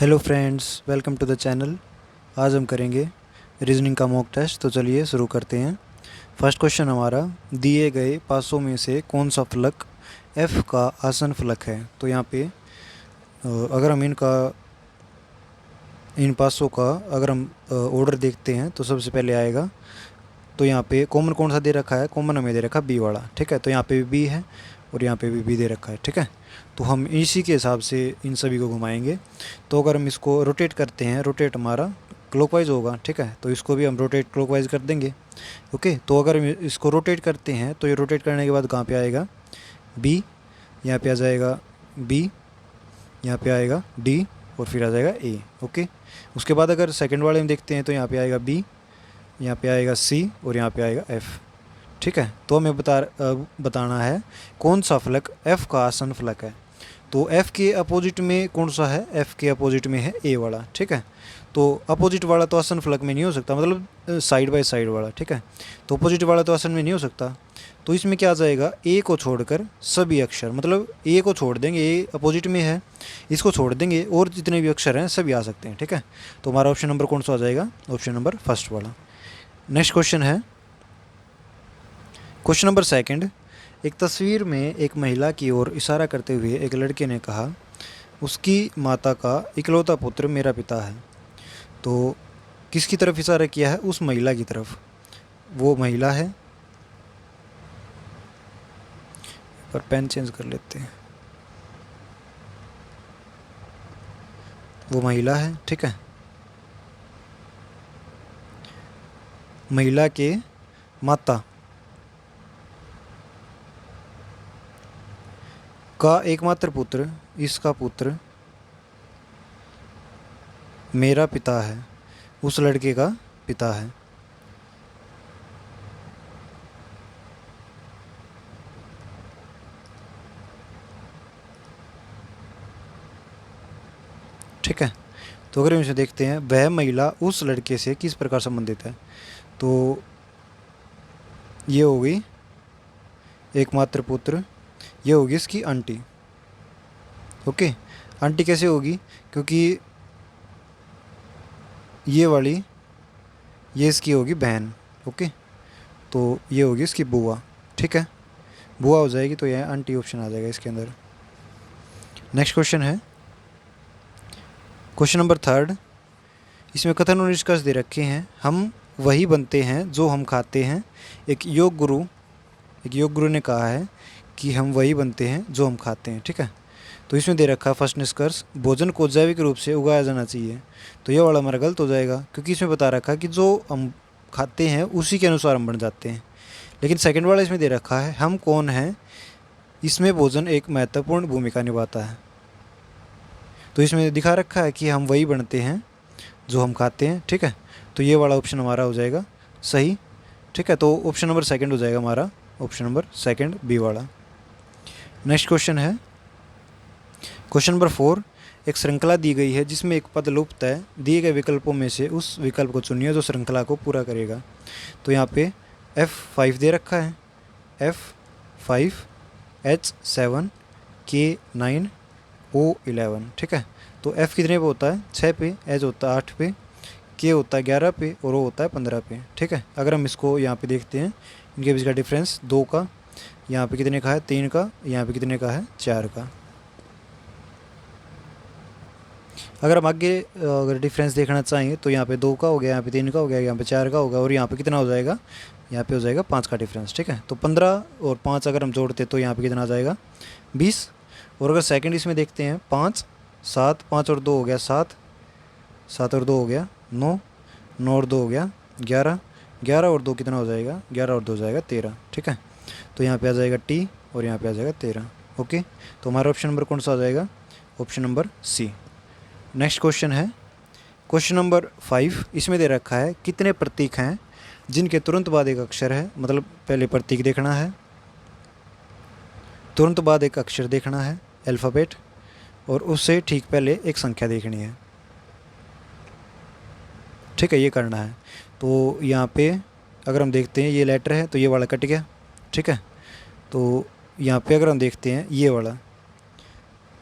Hello friends, welcome to the channel. आज हम करेंगे रीजनिंग का मॉक टेस्ट। तो चलिए शुरू करते हैं। फर्स्ट क्वेश्चन हमारा, दिए गए पासों में से कौन सा फलक एफ का आसन फलक है। तो यहाँ पे अगर हम इन पासों का अगर हम ऑर्डर देखते हैं तो सबसे पहले आएगा, तो यहाँ पे कॉमन कौन सा दे रखा है, कॉमन हमें दे रखा है बी वाला। ठीक है, तो यहाँ पे भी बी है और यहाँ पे भी बी दे रखा है। ठीक है, तो हम इसी के हिसाब से इन सभी को घुमाएंगे। तो अगर हम इसको रोटेट करते हैं, रोटेट हमारा क्लॉकवाइज होगा। ठीक है, तो इसको भी हम रोटेट क्लॉकवाइज कर देंगे। ओके, तो अगर हम इसको रोटेट करते हैं तो ये रोटेट करने के बाद कहाँ पे आएगा, बी, यहाँ पे आ जाएगा बी, यहाँ पे आएगा डी और फिर आ जाएगा ए। ओके, उसके बाद अगर सेकंड वाले में देखते हैं तो यहाँ पे आएगा बी, यहाँ पे आएगा सी और यहाँ पे आएगा एफ़। ठीक है, तो हमें बताना है कौन सा फलक एफ़ का आसन फलक है। तो एफ़ के अपोजिट में कौन सा है, एफ़ के अपोजिट में है ए वाला। ठीक है, तो अपोजिट वाला तो आसन फलक में नहीं हो सकता, मतलब साइड बाय साइड वाला। ठीक है, तो अपोजिट वाला तो आसन में नहीं हो सकता। तो इसमें क्या आ जाएगा, ए को छोड़कर सभी अक्षर, मतलब ए को छोड़ देंगे, ए अपोजिट में है, इसको छोड़ देंगे और जितने भी अक्षर हैं सभी आ सकते हैं। ठीक है, तो हमारा ऑप्शन नंबर कौन सा आ जाएगा, ऑप्शन नंबर फर्स्ट वाला। नेक्स्ट क्वेश्चन है क्वेश्चन नंबर सेकंड। एक तस्वीर में एक महिला की ओर इशारा करते हुए एक लड़के ने कहा, उसकी माता का इकलौता पुत्र मेरा पिता है। तो किसकी तरफ इशारा किया है, उस महिला की तरफ। वो महिला है, पर पेन चेंज कर लेते हैं, वो महिला है। ठीक है, महिला के माता का एकमात्र पुत्र, इसका पुत्र मेरा पिता है, उस लड़के का पिता है। ठीक है, तो अगर हम इसे देखते हैं, वह महिला उस लड़के से किस प्रकार संबंधित है। तो ये होगी एकमात्र पुत्र, ये होगी इसकी आंटी। ओके, आंटी कैसे होगी, क्योंकि ये वाली, ये इसकी होगी बहन। ओके, तो ये होगी इसकी बुआ। ठीक है, बुआ हो जाएगी, तो यह आंटी ऑप्शन आ जाएगा इसके अंदर। नेक्स्ट क्वेश्चन है क्वेश्चन नंबर थर्ड। इसमें कथन और निष्कर्ष दे रखे हैं, हम वही बनते हैं जो हम खाते हैं। एक योग गुरु ने कहा है कि हम वही बनते हैं जो हम खाते हैं। ठीक है, तो इसमें दे रखा फर्स्ट निष्कर्ष, भोजन को जैविक रूप से उगाया जाना चाहिए। तो ये वाला हमारा गलत हो जाएगा, क्योंकि इसमें बता रखा कि जो हम खाते हैं उसी के अनुसार हम बन जाते हैं। लेकिन सेकंड वाला इसमें दे रखा है, हम कौन हैं, इसमें भोजन एक महत्वपूर्ण भूमिका निभाता है। तो इसमें दिखा रखा है कि हम वही बनते हैं जो हम खाते हैं। ठीक है, तो ये वाला ऑप्शन हमारा हो जाएगा सही। ठीक है, तो ऑप्शन नंबर सेकंड हो जाएगा हमारा, ऑप्शन नंबर सेकंड बी वाला। नेक्स्ट क्वेश्चन है क्वेश्चन नंबर 4। एक श्रृंखला दी गई है जिसमें एक पद लुप्त है, दिए गए विकल्पों में से उस विकल्प को चुनिए जो श्रृंखला को पूरा करेगा। तो यहाँ पे F5 दे रखा है, F5, H7, K9, O11। ठीक है, तो F कितने पे होता है, 6 पे, H होता है 8 पे, K होता है 11 पे और O होता है 15 पे। ठीक है, अगर हम इसको यहाँ पे देखते हैं, इनके बीच का डिफरेंस 2 का, यहाँ पे कितने का है 3 का, यहाँ पे कितने का है 4 का। अगर हम आगे अगर डिफरेंस देखना चाहें तो यहाँ पे 2 का हो गया, यहाँ पे 3 का हो गया, यहाँ पे 4 का होगा और यहाँ पे कितना हो जाएगा, यहाँ पे हो जाएगा 5 का डिफरेंस। ठीक है, तो 15 और 5 अगर हम जोड़ते तो यहाँ पे कितना आ जाएगा 20। और अगर सेकंड इसमें देखते हैं 5, 7, 5 और 2 हो गया 7, 7 और 2 हो गया 9, 9 और 2 हो गया 11, 11 और 2 कितना हो जाएगा, 11 और 2 हो जाएगा 13। ठीक है, तो यहाँ पे आ जाएगा टी और यहाँ पे आ जाएगा 13। ओके, तो हमारा ऑप्शन नंबर कौन सा आ जाएगा, option number C. Next question है क्वेश्चन नंबर 5। इसमें दे रखा है कितने प्रतीक हैं जिनके तुरंत बाद एक अक्षर है, मतलब पहले प्रतीक देखना है, तुरंत बाद एक अक्षर देखना है अल्फ़ाबेट, और उससे ठीक पहले एक संख्या देखनी है। ठीक है, ये करना है। तो यहाँ पे अगर हम देखते हैं ये लेटर है तो ये वाला कट गया। ठीक है, तो यहाँ पे अगर हम देखते हैं ये वाला,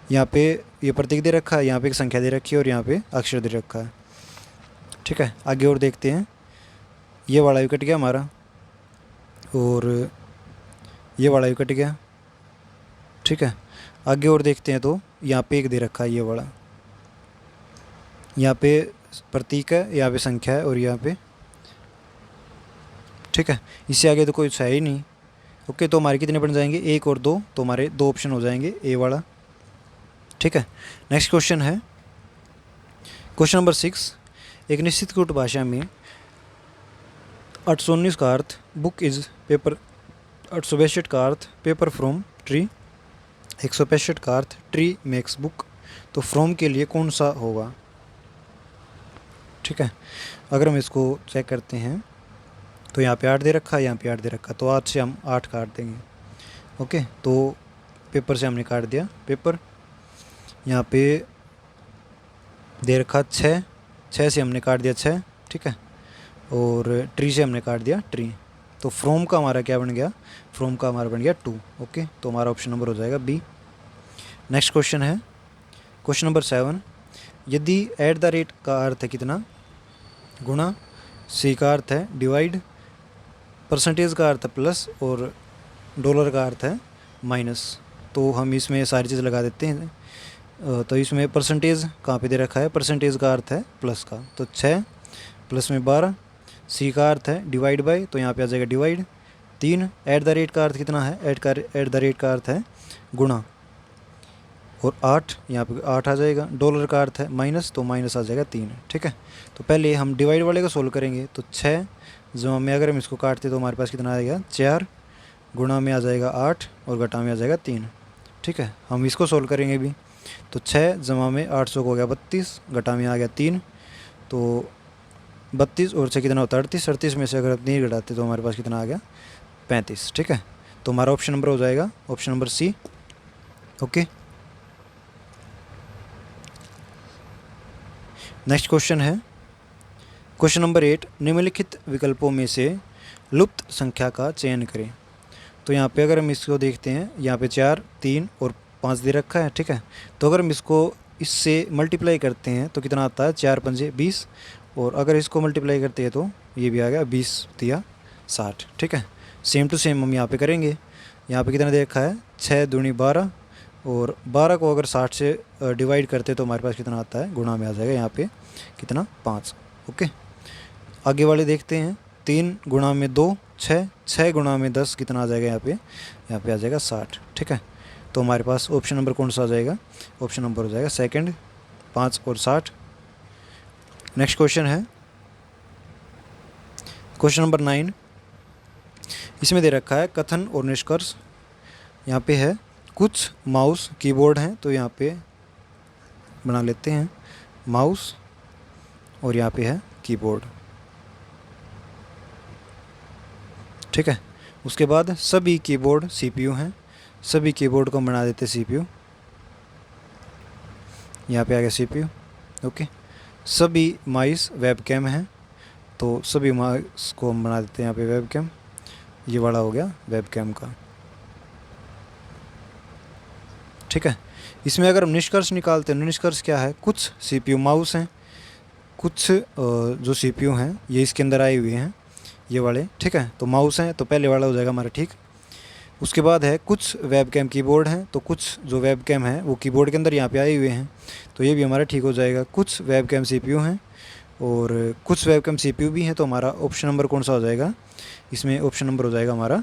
यहाँ पे ये प्रतीक दे रखा है, यहाँ पे एक संख्या दे रखी है और यहाँ पे अक्षर दे रखा है। ठीक है, आगे और देखते हैं। ये वाला भी कट गया हमारा और ये वाला भी कट गया। ठीक है, आगे और देखते हैं तो यहाँ पे एक दे रखा है, ये वाला, यहाँ पे प्रतीक है, यहाँ पे संख्या है और यहाँ पे। ठीक है, इससे आगे तो कोई है ही नहीं। ओके, तो हमारे कितने बन जाएंगे, 1 और 2, तो हमारे 2 ऑप्शन हो जाएंगे ए वाला। ठीक है, नेक्स्ट क्वेश्चन है क्वेश्चन नंबर 6। एक निश्चित कूट भाषा में 819 का अर्थ बुक इज पेपर, 862 का अर्थ पेपर फ्रॉम ट्री, 165 का अर्थ ट्री मेक्स बुक। तो फ्रॉम के लिए कौन सा होगा? ठीक है, अगर हम इसको चेक करते हैं तो यहाँ पे 8 दे रखा है, यहाँ पे 8 दे रखा है, तो 8 से हम 8 काट देंगे। ओके, तो पेपर से हमने काट दिया पेपर। यहाँ पे दे रखा 6, 6 से हमने काट दिया 6। ठीक है, और ट्री से हमने काट दिया ट्री। तो फ्रॉम का हमारा क्या बन गया, फ्रॉम का हमारा बन गया 2। ओके, तो हमारा ऑप्शन नंबर हो जाएगा बी। नेक्स्ट क्वेश्चन है क्वेश्चन नंबर 7। यदि एट द रेट का अर्थ है कितना, गुणा, सी का अर्थ है डिवाइड, परसेंटेज का अर्थ है प्लस और डॉलर का अर्थ है माइनस, तो हम इसमें सारी चीज़ लगा देते हैं। तो इसमें परसेंटेज कहाँ पे दे रखा है, परसेंटेज का अर्थ है प्लस का, तो 6 प्लस में 12, सी का अर्थ है डिवाइड बाय, तो यहाँ पे आ जाएगा डिवाइड, 3, एट द रेट का अर्थ कितना है, एट द रेट का अर्थ है गुणा, और 8, यहाँ पे 8 आ जाएगा, डॉलर का अर्थ है माइनस, तो माइनस आ जाएगा 3। ठीक है, तो पहले हम डिवाइड वाले को सोल्व करेंगे, तो 6 जमा में अगर हम इसको काटते तो हमारे पास कितना आएगा 4, गुणा में आ जाएगा 8 और घटा में आ जाएगा 3। ठीक है, हम इसको सोल्व करेंगे भी, तो 6 जमा में 800 को हो गया 32, घटा में आ गया 3, तो 32 और 6 कितना होता है 38, 38 में से अगर 3 घटाते तो हमारे पास कितना आ गया 35। ठीक है, तो हमारा ऑप्शन नंबर हो जाएगा option number C. Okay, next question है क्वेश्चन नंबर 8। निम्नलिखित विकल्पों में से लुप्त संख्या का चयन करें। तो यहाँ पे अगर हम इसको देखते हैं, यहाँ पे 4, 3 और 5 दे रखा है। ठीक है, तो अगर हम इसको इससे मल्टीप्लाई करते हैं तो कितना आता है, 4 पंजे 20, और अगर इसको मल्टीप्लाई करते हैं तो ये भी आ गया 20 दिया 60। ठीक है, सेम टू सेम हम यहाँ पे करेंगे। यहाँ पे कितना दे रखा है, 6 दूनी 12, और 12 को अगर 60 से डिवाइड करते तो हमारे पास कितना आता है, गुणा में आ जाएगा यहाँ पे कितना 5। ओके, आगे वाले देखते हैं, 3 गुणा में 2 6, 6 गुणा में 10 कितना आ जाएगा यहाँ पे आ जाएगा 60। ठीक है, तो हमारे पास ऑप्शन नंबर कौन सा आ जाएगा, ऑप्शन नंबर हो जाएगा सेकंड, 5 और 60। नेक्स्ट क्वेश्चन है क्वेश्चन नंबर 9। इसमें दे रखा है कथन और निष्कर्ष। यहाँ पे है कुछ माउस कीबोर्ड हैं, तो यहाँ पे बना लेते हैं माउस और यहाँ पे है कीबोर्ड। ठीक है, उसके बाद सभी कीबोर्ड सीपीयू हैं, सभी कीबोर्ड को बना देते सीपीयू, यहाँ पे आ गया सीपीयू। ओके, सभी माइस वेबकैम हैं, तो सभी माइस को हम बना देते हैं यहाँ पे वेबकैम, ये वाला हो गया वेबकैम का। ठीक है, इसमें अगर हम निष्कर्ष निकालते हैं, निष्कर्ष क्या है, कुछ सीपीयू माउस हैं, कुछ जो सीपीयू हैं ये इसके अंदर आए हुए हैं ये वाले। ठीक है, तो माउस हैं तो पहले वाला हो जाएगा हमारा ठीक। उसके बाद है कुछ वेबकैम कीबोर्ड हैं, तो कुछ जो वेबकैम है वो कीबोर्ड के अंदर यहाँ पे आए हुए हैं, तो ये भी हमारा ठीक हो जाएगा। कुछ वेबकैम सीपीयू हैं और कुछ वेबकैम सीपीयू भी हैं, तो हमारा ऑप्शन नंबर कौन सा हो जाएगा, इसमें ऑप्शन नंबर हो जाएगा हमारा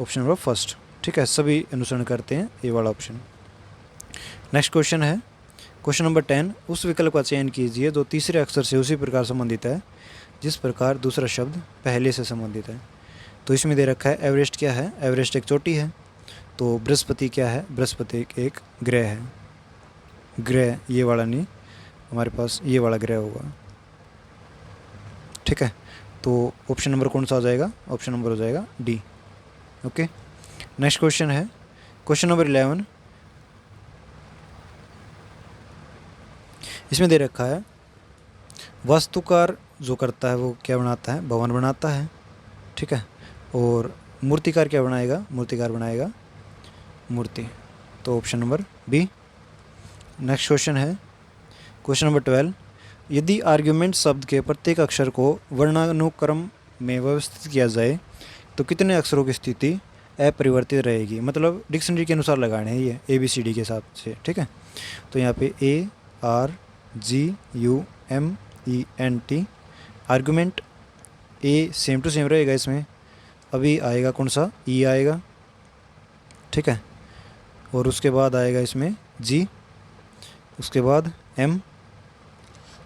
ऑप्शन नंबर फर्स्ट। ठीक है, सभी अनुसरण करते हैं ये वाला ऑप्शन। नेक्स्ट क्वेश्चन है क्वेश्चन नंबर 10। उस विकल्प का चयन कीजिए जो तीसरे अक्षर से उसी प्रकार संबंधित है जिस प्रकार दूसरा शब्द पहले से संबंधित है। तो इसमें दे रखा है एवरेस्ट क्या है, एवरेस्ट एक चोटी है। तो बृहस्पति क्या है, बृहस्पति एक ग्रह है। ग्रह ये वाला नहीं, हमारे पास ये वाला ग्रह होगा। ठीक है, तो ऑप्शन नंबर कौन सा हो जाएगा, ऑप्शन नंबर हो जाएगा डी। ओके, नेक्स्ट क्वेश्चन है क्वेश्चन नंबर 11। इसमें दे रखा है वास्तुकार जो करता है वो क्या बनाता है, भवन बनाता है। ठीक है, और मूर्तिकार क्या बनाएगा, मूर्तिकार बनाएगा मूर्ति। तो option number B. Next question है क्वेश्चन नंबर 12। यदि आर्ग्यूमेंट शब्द के प्रत्येक अक्षर को वर्णानुक्रम में व्यवस्थित किया जाए तो कितने अक्षरों की स्थिति अपरिवर्तित रहेगी। मतलब डिक्शनरी के अनुसार लगाने हैं ये ABCD के हिसाब से, ठीक है। तो यहाँ पे ARGUMENT argument A same to same रहेगा इसमें। अभी आएगा कौन सा, E आएगा, ठीक है। और उसके बाद आएगा इसमें G, उसके बाद M,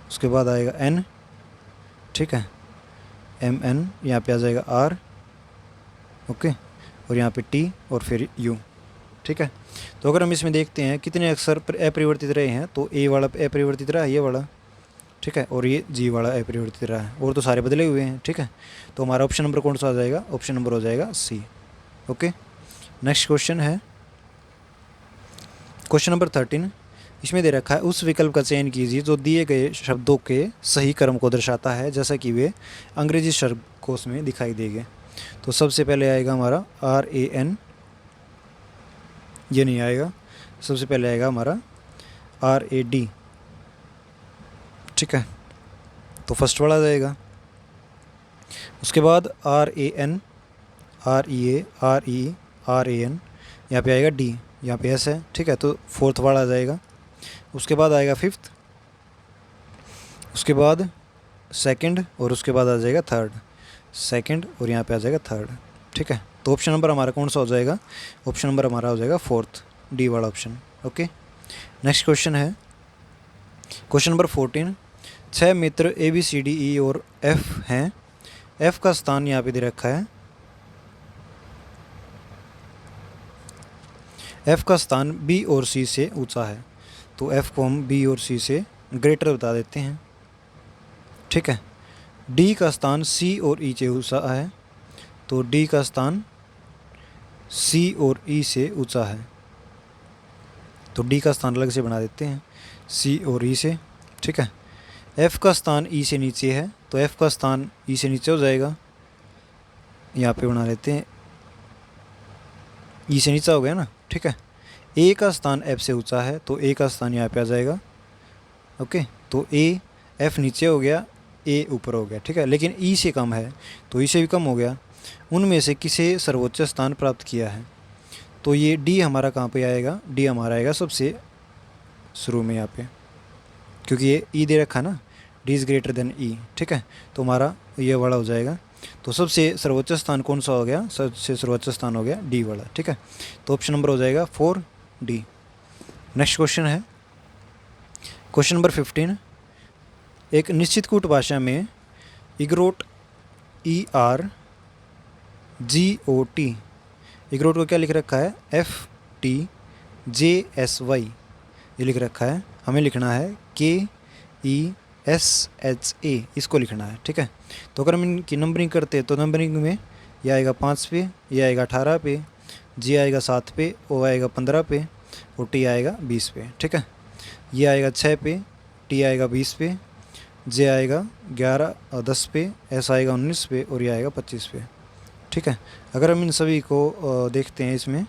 उसके बाद आएगा N, ठीक है, MN, यहाँ पे आ जाएगा R, ओके, और यहाँ पे T और फिर U, ठीक है। तो अगर हम इसमें देखते हैं कितने अक्षर अपरिवर्तित रहे हैं तो A वाला अपरिवर्तित रहा है, ये वाला, ठीक है, और ये G वाला अपरिवर्तित रहा है, और तो सारे बदले हुए हैं, ठीक है। तो हमारा ऑप्शन नंबर कौन सा आ जाएगा, ऑप्शन नंबर हो जाएगा C, ओके। नेक्स्ट क्वेश्चन है क्वेश्चन नंबर 13। इसमें दे रखा है उस विकल्प का चयन कीजिए जो दिए गए शब्दों के सही क्रम को दर्शाता है जैसा कि वे अंग्रेजी शब्दकोश में दिखाई देंगे। तो सबसे पहले आएगा हमारा RAN, ये नहीं आएगा। सबसे पहले आएगा हमारा RAD, ठीक है, तो फर्स्ट वाला आ जाएगा। उसके बाद RAN, REA, RE, RAN, यहाँ पे आएगा D, यहाँ पे S है, ठीक है, तो फोर्थ वाला आ जाएगा। उसके बाद आएगा फिफ्थ, उसके बाद सेकंड, और उसके बाद आ जाएगा थर्ड, सेकंड, और यहाँ पे आ जाएगा थर्ड, ठीक है। तो ऑप्शन नंबर हमारा कौन सा हो जाएगा, ऑप्शन नंबर हमारा हो जाएगा फोर्थ, D वाला ऑप्शन, ओके। नेक्स्ट क्वेश्चन है क्वेश्चन नंबर 14। 6 मित्र ABCDE और F हैं। F का स्थान यहाँ पे दे रखा है, F का स्थान B और C से ऊंचा है। तो F को हम B और C से ग्रेटर बता देते हैं, ठीक है। D का स्थान C और E से ऊंचा है, तो D का स्थान C और E से ऊंचा है, तो D का स्थान अलग से बना देते हैं C और E से, ठीक है। F का स्थान E से नीचे है, तो F का स्थान E से नीचे हो जाएगा, यहाँ पे बना लेते हैं, E से नीचा हो गया ना, ठीक है। A का स्थान F से ऊंचा है, तो A का स्थान यहाँ पे आ जाएगा, ओके। तो F नीचे हो गया, A ऊपर हो गया, ठीक है, लेकिन E से कम है, तो E से भी कम हो गया। उनमें से किसे सर्वोच्च स्थान प्राप्त किया है, तो ये D हमारा कहाँ पे आएगा, D हमारा आएगा सबसे शुरू में यहाँ पे, क्योंकि ये E दे रखा ना, D is greater than E, ठीक है। तो हमारा ये वाला हो जाएगा। तो सबसे सर्वोच्च स्थान कौन सा हो गया, सबसे सर्वोच्च स्थान हो गया D वाला, ठीक है। तो ऑप्शन नंबर हो जाएगा 4D। नेक्स्ट क्वेश्चन है क्वेश्चन नंबर 15। एक निश्चित कूट भाषा में इग्रोट ERGOT, इग्रोट को क्या लिख रखा है, FTJSY, ये लिख रखा है। हमें लिखना है KESHA, इसको लिखना है, ठीक है। तो अगर हम इनकी नंबरिंग करते हैं तो नंबरिंग में ये आएगा 5 पे, ये आएगा 18 पे, G आएगा 7 पे, O आएगा 15 पे, और T आएगा 20 पे, ठीक है। ये आएगा 6 पे, T आएगा 20 पे, J आएगा 10 पे, S आएगा 19 पे, और ये आएगा 25 पे, ठीक है। अगर हम इन सभी को देखते हैं इसमें,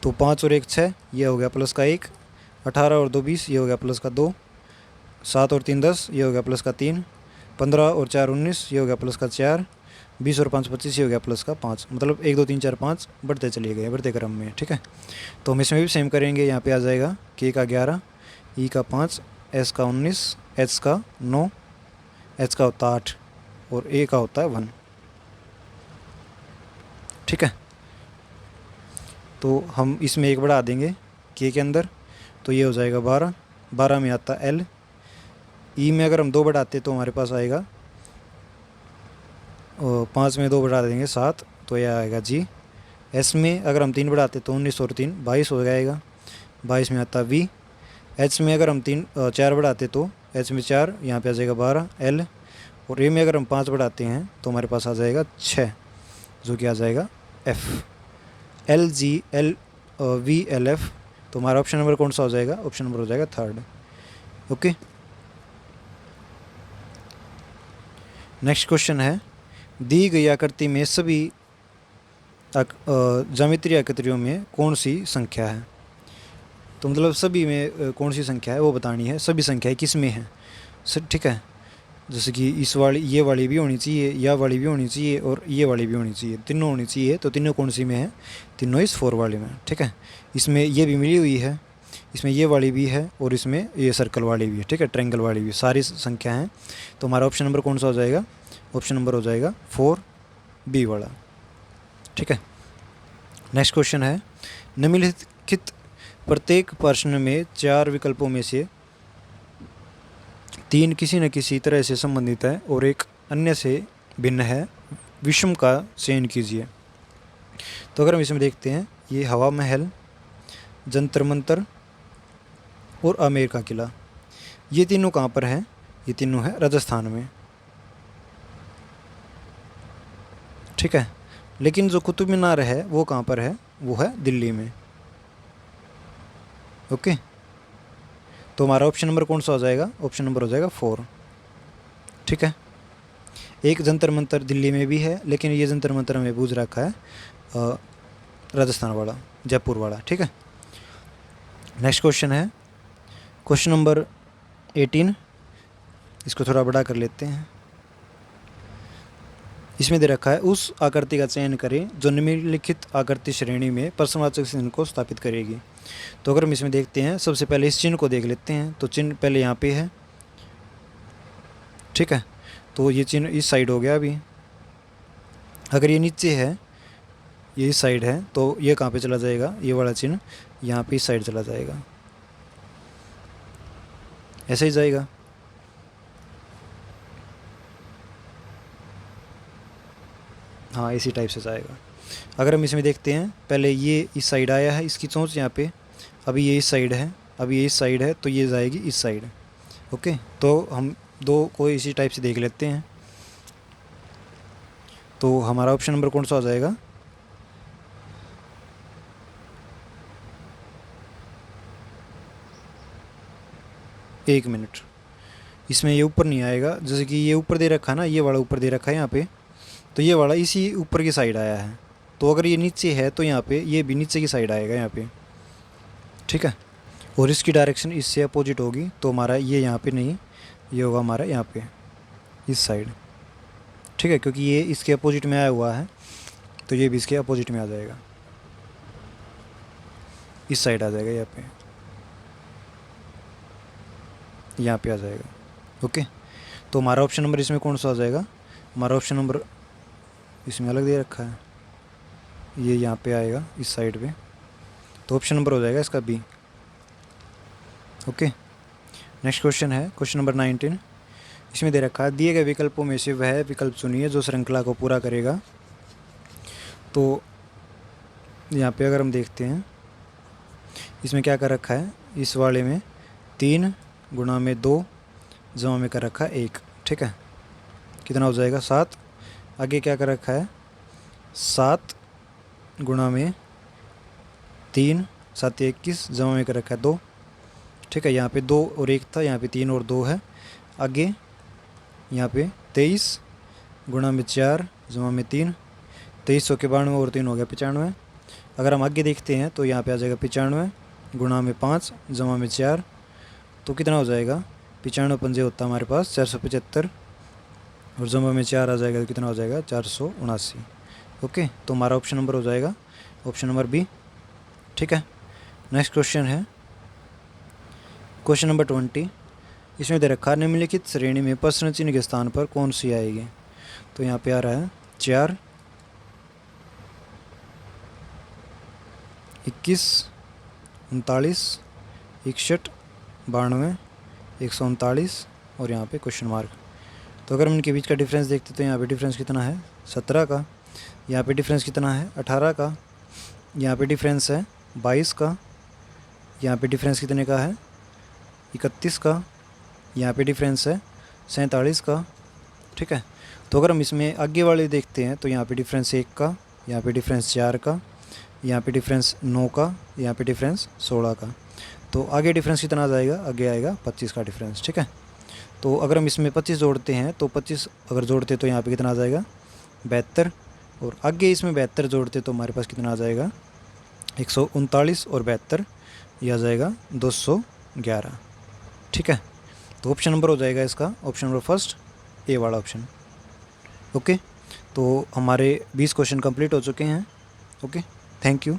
तो 5 और 1 6, ये हो गया प्लस का 1, 18 और 2 20, ये हो गया प्लस का 2, 7 और 3 10, ये हो गया प्लस का 3, 15 और 4 19, ये हो गया प्लस का 4, 20 और 5 25, ये हो गया प्लस का 5। मतलब 1 2 3 4 5 बढ़ते चले गए, बढ़ते क्रम में, ठीक है। तो हम इसमें भी सेम करेंगे। यहाँ पे आ जाएगा K का 11, E का 5, S का 19, H का 9, H का होता है 8, और A का होता है 1, ठीक है। तो हम इसमें एक बढ़ा देंगे K के अंदर, तो ये हो जाएगा 12, 12 में आता है L, E में अगर हम 2 बढ़ाते तो हमारे पास आएगा, और 5 में 2 बढ़ा देंगे 7, तो यह आएगा G। S में अगर हम 3 बढ़ाते तो 19 और 3 22 हो जाएगा, 22 में आता है V। H में अगर हम 4 बढ़ाते तो H में 4, यहाँ पे आ जाएगा 12 L, और A में अगर हम 5 बढ़ाते हैं तो हमारे पास आ जाएगा 6, जो कि आ जाएगा F, LGLVLF। तो हमारा ऑप्शन नंबर कौन सा हो जाएगा, ऑप्शन नंबर हो जाएगा 3rd, ओके। नेक्स्ट क्वेश्चन है दी गई आकृति में सभी ज्यामितीय आकृतियों में कौन सी संख्या है। तो मतलब सभी में कौन सी संख्या है वो बतानी है, सभी संख्याएं किस में है। ठीक है, जैसे कि इस वाली, ये वाली भी होनी चाहिए, या वाली भी होनी चाहिए, और ये वाली भी होनी चाहिए, तीनों होनी चाहिए। तो तीनों कौन सी में है, तीनों इस 4 वाले में। ठीक है, इसमें ये भी मिली हुई है, इसमें ये वाली भी है, और इसमें ये सर्कल वाली भी है। ठीक है, ट्रायंगल वाली भी, सारी संख्या हैं। तो हमारा ऑप्शन नंबर कौन सा हो जाएगा, ऑप्शन नंबर हो जाएगा 4B वाला। ठीक है, नेक्स्ट क्वेश्चन है, निम्नलिखित प्रत्येक प्रश्न में 4 विकल्पों में से 3 किसी न किसी तरह से संबंधित है और एक अन्य से भिन्न है, विषम का चयन कीजिए। तो अगर हम इसमें देखते हैं, ये हवा महल, जंतर मंतर और आमेर का किला, ये तीनों कहाँ पर है, ये तीनों है राजस्थान में। ठीक है, लेकिन जो कुतुब मीनार है वो कहाँ पर है, वो है दिल्ली में। ओके, तो हमारा ऑप्शन नंबर कौन सा हो जाएगा, ऑप्शन नंबर हो जाएगा 4। ठीक है, एक जंतर मंतर दिल्ली में भी है, लेकिन ये जंतर मंतर हमें पूछ रखा है राजस्थान वाला, जयपुर वाला। ठीक है, नेक्स्ट क्वेश्चन है क्वेश्चन नंबर 18, इसको थोड़ा बड़ा कर लेते हैं। इसमें दे रखा है, उस आकृति का चयन करें जो निम्नलिखित आकृति श्रेणी में प्रश्नवाचक चिन्ह को स्थापित करेगी। तो अगर हम इसमें देखते हैं, सबसे पहले इस चिन्ह को देख लेते हैं। तो चिन्ह पहले यहाँ पे है। ठीक है, तो ये चिन्ह इस साइड हो गया। अभी अगर ये नीचे है, ये इस साइड है, तो ये कहाँ पे चला जाएगा, ये वाला चिन्ह यहाँ पे इस साइड चला जाएगा, ऐसे ही जाएगा। हाँ, इसी टाइप से जाएगा। अगर हम इसमें देखते हैं, पहले ये इस साइड आया है, इसकी चोंच यहाँ पे, अभी ये इस साइड है, अभी ये इस साइड है, तो ये जाएगी इस साइड। ओके, तो हम दो को इसी टाइप से देख लेते हैं। तो हमारा ऑप्शन नंबर कौन सा हो जाएगा, एक मिनट, इसमें ये ऊपर नहीं आएगा। जैसे कि ये ऊपर दे रखा है ना, ये वाला ऊपर दे रखा है यहाँ पे, तो ये वाला इसी ऊपर की साइड आया है। तो अगर ये नीचे है तो यहाँ पे ये भी नीचे की साइड आएगा यहाँ पे। ठीक है, और इसकी डायरेक्शन इससे अपोजिट होगी, तो हमारा ये यहाँ पे नहीं, ये होगा हमारा यहाँ पे इस साइड। ठीक है, क्योंकि ये इसके अपोजिट में आया हुआ है, तो ये भी इसके अपोजिट में आ जाएगा, इस साइड आ जाएगा, यहाँ पे आ जाएगा। ओके, तो हमारा ऑप्शन नंबर इसमें कौन सा आ जाएगा, हमारा ऑप्शन नंबर इसमें अलग दे रखा है, ये यहाँ पे आएगा इस साइड पे, तो ऑप्शन नंबर हो जाएगा इसका बी। ओके, नेक्स्ट क्वेश्चन है क्वेश्चन नंबर 19। इसमें दे रखा है, दिए गए विकल्पों में से वह विकल्प चुनिए जो श्रृंखला को पूरा करेगा। तो यहाँ पे अगर हम देखते हैं, इसमें क्या कर रखा है, इस वाले में 3 गुणा में 2 जमा में कर रखा है 1। ठीक है, कितना हो जाएगा 7। आगे क्या कर रखा है, 7 गुणा में 3, 7 21 जमा में कर रखा है 2। ठीक है, यहाँ पे 2 और 1 था, यहाँ पे 3 और 2 है। आगे यहाँ पे 23 गुणा में 4 जमा में 3, 23 के 92 और 3 हो गया 95। अगर हम आगे देखते हैं तो यहाँ पे आ जाएगा 95 गुणा में 5 जमा में 4, तो कितना हो जाएगा, 95 पंजे होता है हमारे पास 475, और जमा में 4 आ जाएगा, तो कितना हो जाएगा 479। ओके, तो हमारा ऑप्शन नंबर हो जाएगा ऑप्शन नंबर बी। ठीक है, नेक्स्ट क्वेश्चन है क्वेश्चन नंबर 20। इसमें दे रखा, निम्नलिखित श्रेणी में प्रश्न चिन्ह के स्थान पर कौन सी आएगी। तो यहाँ पे आ रहा है 4, 21, 39, 61, 92, 139 और यहाँ पे क्वेश्चन मार्क। तो अगर हम इनके बीच का डिफरेंस देखते तो यहाँ पे डिफरेंस कितना है 17 का, यहाँ पे डिफरेंस कितना है 18 का, यहाँ पे डिफरेंस है 22 का, यहाँ पे डिफरेंस कितने का है 31 का, यहाँ पे डिफरेंस है 47 का। ठीक है, तो अगर हम इसमें आगे वाले देखते हैं तो यहाँ पे डिफरेंस 1 का, यहाँ पे डिफरेंस 4 का, यहाँ पे डिफरेंस 9 का, यहाँ पे डिफरेंस 16 का। तो आगे डिफरेंस कितना आ जाएगा, आगे आएगा 25 का डिफरेंस। ठीक है, तो अगर हम इसमें 25 जोड़ते हैं तो 25 अगर जोड़ते तो यहाँ पे कितना आ जाएगा 72, और आगे इसमें 72 जोड़ते तो हमारे पास कितना आ जाएगा, 139 और 72, ये आ जाएगा 211। ठीक है, तो ऑप्शन नंबर हो जाएगा इसका ऑप्शन नंबर फर्स्ट, ए वाला ऑप्शन। ओके, तो हमारे 20 क्वेश्चन कंप्लीट हो चुके हैं। Okay, thank you.